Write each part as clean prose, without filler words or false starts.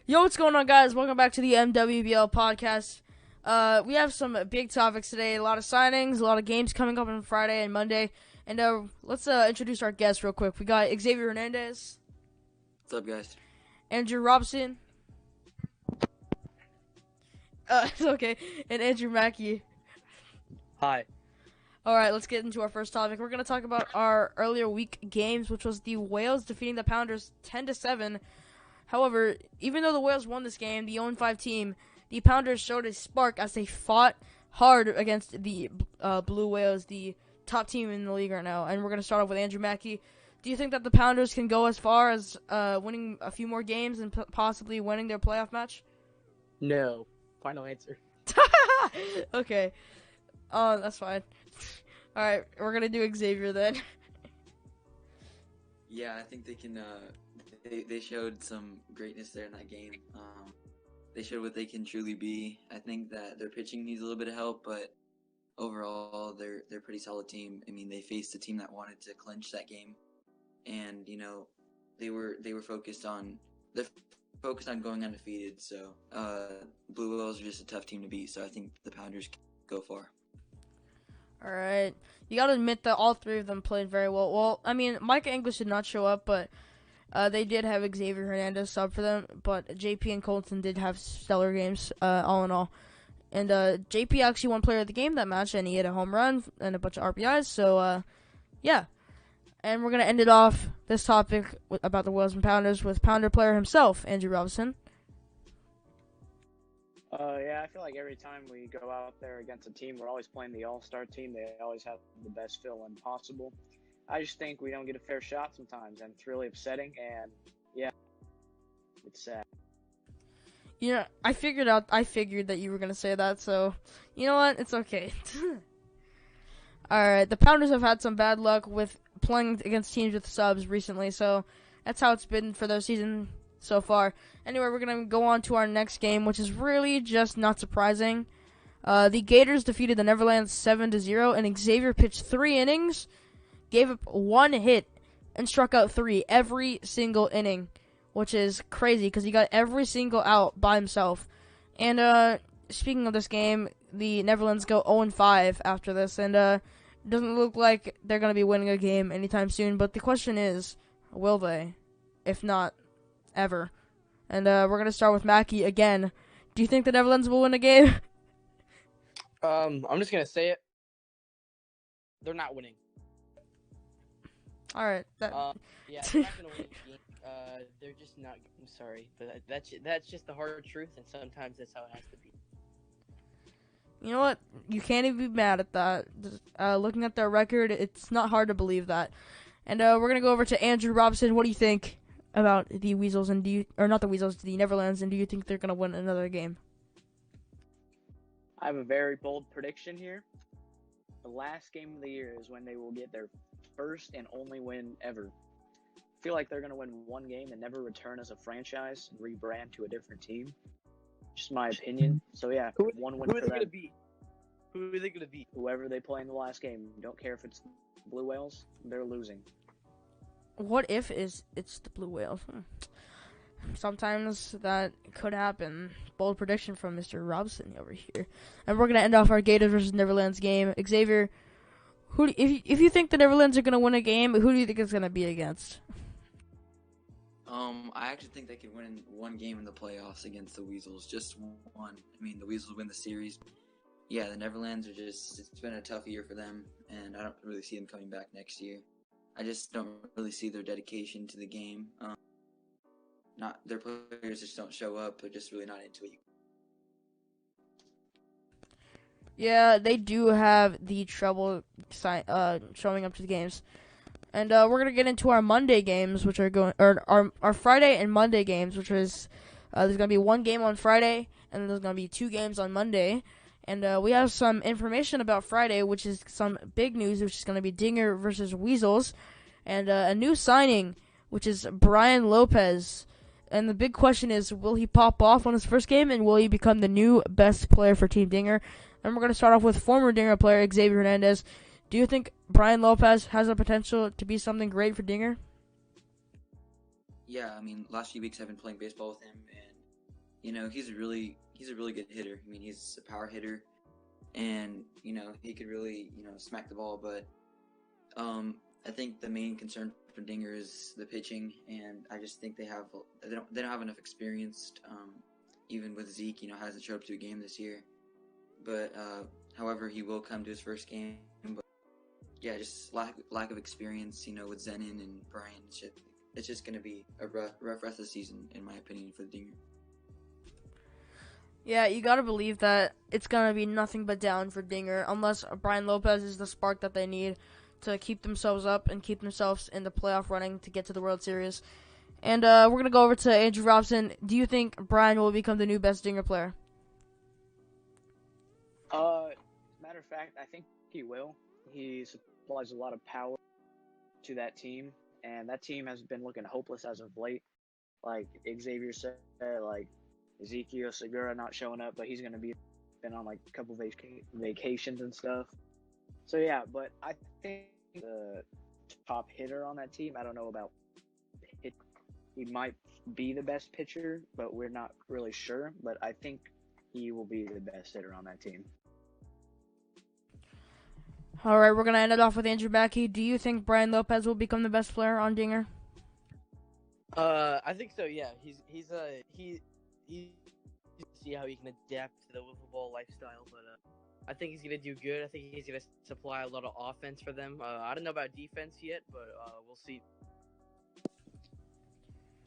Yo, what's going on, guys? Welcome back to the MWBL podcast. We have some big topics today. A lot of signings, a lot of games coming up on Friday and Monday. And let's introduce our guests real quick. We got Xavier Hernandez. What's up, guys? Andrew Robson. It's okay. And Andrew Mackey. Hi. All right, let's get into our first topic. We're going to talk about our earlier week games, which was the Whales defeating the Pounders 10-7. However, even though the Whales won this game, the 0-5 team, the Pounders showed a spark as they fought hard against the Blue Whales, the top team in the league right now. And we're going to start off with Andrew Mackey. Do you think that the Pounders can go as far as winning a few more games and possibly winning their playoff match? No. Final answer. Okay. That's fine. All right, we're going to do Xavier then. Yeah, I think they can. They showed some greatness there in that game. They showed what they can truly be. I think that their pitching needs a little bit of help, but overall, they're a pretty solid team. I mean, they faced a team that wanted to clinch that game, and they were focused on going undefeated. So Blue Whales are just a tough team to beat. So I think the Pounders can go far. All right. You got to admit that all three of them played very well. Well, I mean, Micah English did not show up, but they did have Xavier Hernandez sub for them. But JP and Colton did have stellar games, all in all. And JP actually won player of the game that match, and he hit a home run and a bunch of RBIs. So, yeah. And we're going to end it off, this topic about the Whales and Pounders, with Pounder player himself, Andrew Robson. Yeah, I feel like every time we go out there against a team, we're always playing the all-star team. They always have the best fill-in possible. I just think we don't get a fair shot sometimes, and it's really upsetting, and, yeah, it's sad. You know, I figured that you were going to say that, so, you know what? It's okay. Alright, the Pounders have had some bad luck with playing against teams with subs recently, so that's how it's been for their season so far. Anyway, we're going to go on to our next game, which is really just not surprising. The Gators defeated the Neverlands 7-0, and Xavier pitched 3 innings, gave up 1 hit, and struck out 3 every single inning, which is crazy because he got every single out by himself. And speaking of this game, the Neverlands go 0-5 after this, and it doesn't look like they're going to be winning a game anytime soon. But the question is, will they? If not, ever. And we're going to start with Mackey again. Do you think the Neverlands will win a game? I'm just going to say it. They're not winning. All right. Yeah, they're not going to win a game. They're just not. I'm sorry, but that's just the hard truth, and sometimes that's how it has to be. You know what? You can't even be mad at that. Looking at their record, it's not hard to believe that. And we're going to go over to Andrew Robson. What do you think about the Weasels, and not the Weasels, the Neverlands, and do you think they're going to win another game? I have a very bold prediction here. The last game of the year is when they will get their first and only win ever. I feel like they're going to win one game and never return as a franchise and rebrand to a different team. Just my opinion. So, yeah, one win for them. Who are they going to beat? Whoever they play in the last game. Don't care if it's Blue Whales. They're losing. What if it's the Blue Whales? Sometimes that could happen. Bold prediction from Mr. Robson over here. And we're going to end off our Gators versus Neverlands game. Xavier, if you think the Neverlands are going to win a game, who do you think it's going to be against? I actually think they could win one game in the playoffs against the Weasels. Just one. I mean, the Weasels win the series. Yeah, the Neverlands it's been a tough year for them, and I don't really see them coming back next year. I just don't really see their dedication to the game. Not their players just don't show up. They're just really not into it. Yeah, they do have the trouble showing up to the games. And we're going to get into our Monday games, which are our Friday and Monday games, which is, there's going to be one game on Friday, and then there's going to be 2 games on Monday. And we have some information about Friday, which is some big news, which is going to be Dinger versus Weasels. And a new signing, which is Brian Lopez. And the big question is, will he pop off on his first game, and will he become the new best player for Team Dinger? And we're going to start off with former Dinger player Xavier Hernandez. Do you think Brian Lopez has the potential to be something great for Dinger? Yeah, I mean, last few weeks I've been playing baseball with him, and he's a really good hitter. I mean, he's a power hitter, and he could really smack the ball. But I think the main concern for Dinger is the pitching, and I just think they don't have enough experience. Even with Zeke, hasn't showed up to a game this year. But however, he will come to his first game. But yeah, just lack of experience. With Zenon and Brian, it's just gonna be a rough rest of the season, in my opinion, for the Dinger. Yeah, you gotta believe that it's gonna be nothing but down for Dinger, unless Brian Lopez is the spark that they need to keep themselves up and keep themselves in the playoff running to get to the World Series. And we're going to go over to Andrew Robson. Do you think Brian will become the new best Dinger player? Matter of fact, I think he will. He supplies a lot of power to that team, and that team has been looking hopeless as of late. Like Xavier said, like Ezekiel Segura not showing up, but he's going to been on like a couple vacations and stuff. So yeah, but I think the top hitter on that team, I don't know about pitch. He might be the best pitcher, but we're not really sure. But I think he will be the best hitter on that team. All right, we're going to end it off with Andrew Mackey. Do you think Brian Lopez will become the best player on Dinger? I think so. Yeah, he's see how he can adapt to the wiffle ball lifestyle, but I think he's gonna do good. I think he's gonna supply a lot of offense for them. I don't know about defense yet, but we'll see.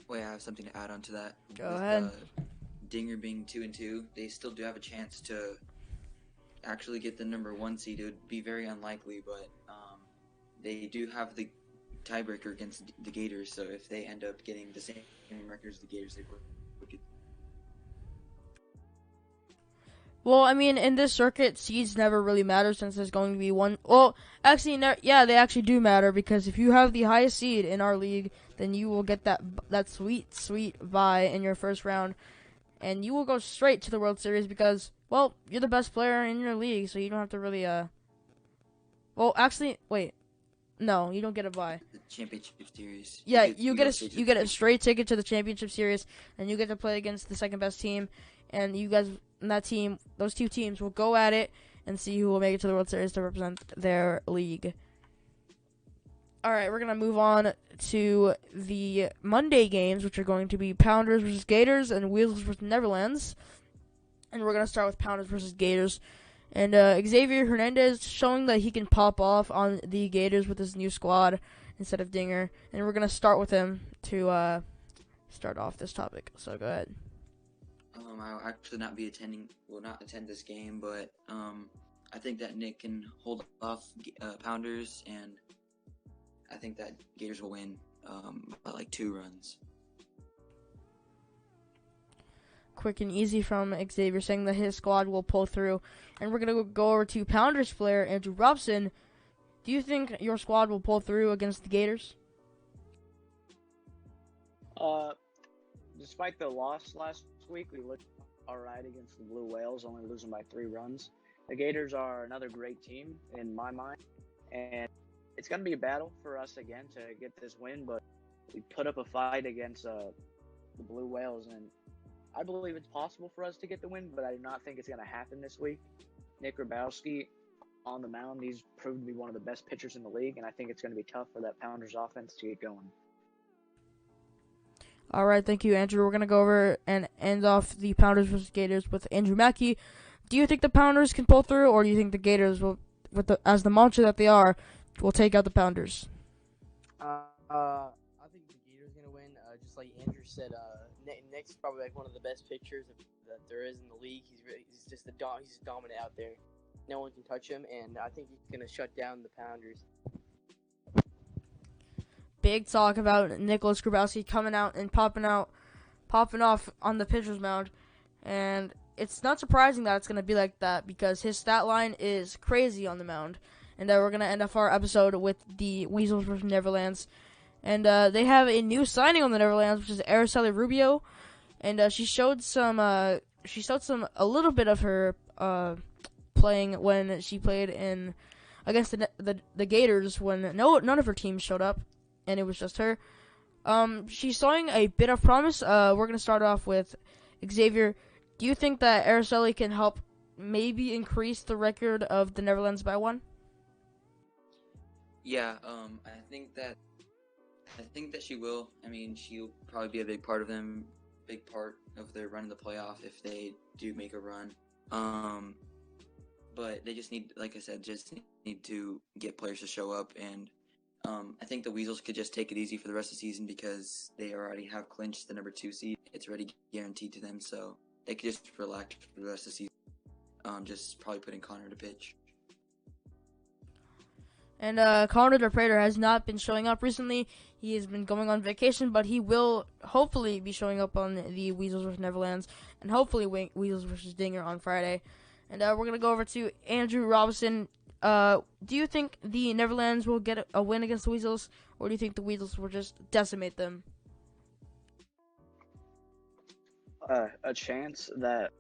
Wait, I have something to add on to that. Go ahead. Dinger being 2-2, they still do have a chance to actually get the number 1 seed. It would be very unlikely, but they do have the tiebreaker against the Gators. So if they end up getting the same record as the Gators, they would get. Well, I mean, in this circuit, seeds never really matter since there's going to be one. Well, actually, yeah, they actually do matter because if you have the highest seed in our league, then you will get that sweet bye in your first round, and you will go straight to the World Series because, well, you're the best player in your league, so you don't have to really. Well, actually, wait, no, you don't get a bye. The championship series. Yeah, you get a straight ticket to the championship series, and you get to play against the second best team, and you guys. And that team, those two teams will go at it and see who will make it to the World Series to represent their league. All right, we're going to move on to the Monday games, which are going to be Pounders versus Gators and Weasels versus Neverlands. And we're going to start with Pounders versus Gators. And Xavier Hernandez showing that he can pop off on the Gators with his new squad instead of Dinger. And we're going to start with him to start off this topic. So go ahead. I'll actually will not attend this game, but I think that Nick can hold off Pounders, and I think that Gators will win by like 2 runs. Quick and easy from Xavier saying that his squad will pull through. And we're going to go over to Pounders player Andrew Robson. Do you think your squad will pull through against the Gators? Despite the loss last week, we looked all right against the Blue Whales, only losing by 3 runs. The Gators are another great team in my mind, and it's going to be a battle for us again to get this win, but we put up a fight against the Blue Whales, and I believe it's possible for us to get the win, but I do not think it's going to happen this week. Nick Grabowski on the mound, he's proved to be one of the best pitchers in the league, and I think it's going to be tough for that Pounders offense to get going. All right, thank you, Andrew. We're going to go over and end off the Pounders versus Gators with Andrew Mackey. Do you think the Pounders can pull through, or do you think the Gators will, as the monster that they are, will take out the Pounders? I think the Gators going to win. Just like Andrew said, Nick's probably like one of the best pitchers that there is in the league. He's just he's dominant out there. No one can touch him, and I think he's going to shut down the Pounders. Big talk about Nicholas Grabowski coming out and popping off on the pitcher's mound, and it's not surprising that it's going to be like that because his stat line is crazy on the mound. And we're going to end off our episode with the Weasels versus Neverlands, and they have a new signing on the Neverlands, which is Araceli Rubio, and she showed a little bit of her playing when she played in against the Gators when none of her teams showed up. And it was just her. She's showing a bit of promise. We're going to start off with Xavier, do you think that Araceli can help maybe increase the record of the Neverlands by 1? Yeah, I think that she will. I mean, she'll probably be a big part of their run in the playoff if they do make a run. But they just need, like I said, need to get players to show up, and I think the Weasels could just take it easy for the rest of the season because they already have clinched the number 2 seed. It's already guaranteed to them, so they could just relax for the rest of the season. Just probably putting Connor to pitch. And Connor the Prater has not been showing up recently. He has been going on vacation, but he will hopefully be showing up on the Weasels vs. Neverlands, and hopefully Weasels vs. Dinger on Friday. And we're going to go over to Andrew Robson. Do you think the Neverlands will get a win against the Weasels, or do you think the Weasels will just decimate them? A chance that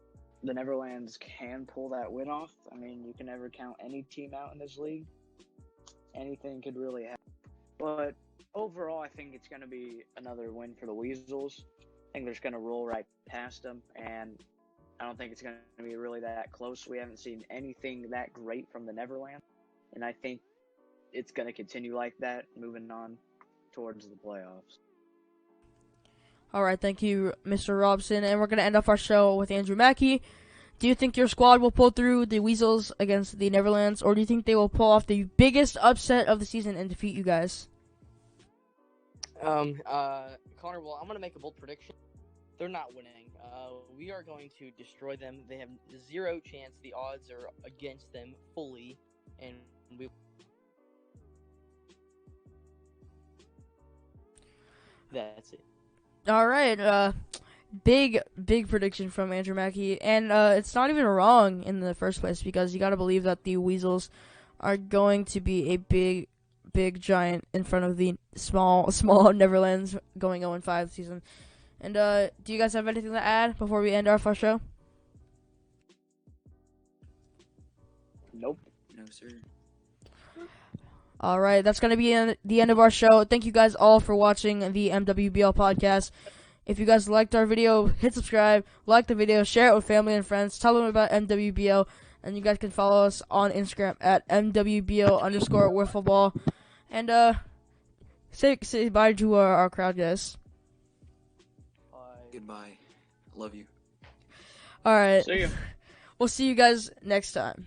the Neverlands can pull that win off. I mean, you can never count any team out in this league. Anything could really happen. But overall, I think it's going to be another win for the Weasels. I think they're just going to roll right past them, and I don't think it's going to be really that close. We haven't seen anything that great from the Neverland, and I think it's going to continue like that, moving on towards the playoffs. All right, thank you, Mr. Robson. And we're going to end off our show with Andrew Mackey. Do you think your squad will pull through the Weasels against the Neverlands, or do you think they will pull off the biggest upset of the season and defeat you guys? Connor, well, I'm going to make a bold prediction. They're not winning. We are going to destroy them. They have 0 chance. The odds are against them fully, and we. That's it. All right. Big prediction from Andrew Mackey, and it's not even wrong in the first place because you got to believe that the Weasels are going to be a big giant in front of the small Neverlands going 0-5 this season. And do you guys have anything to add before we end our first show? Nope. No, sir. All right, that's going to be the end of our show. Thank you guys all for watching the MWBL podcast. If you guys liked our video, hit subscribe, like the video, share it with family and friends, tell them about MWBL, and you guys can follow us on Instagram at MWBL_wiffleball. And say bye to our crowd, guys. Goodbye. Love you. All right. See you. We'll see you guys next time.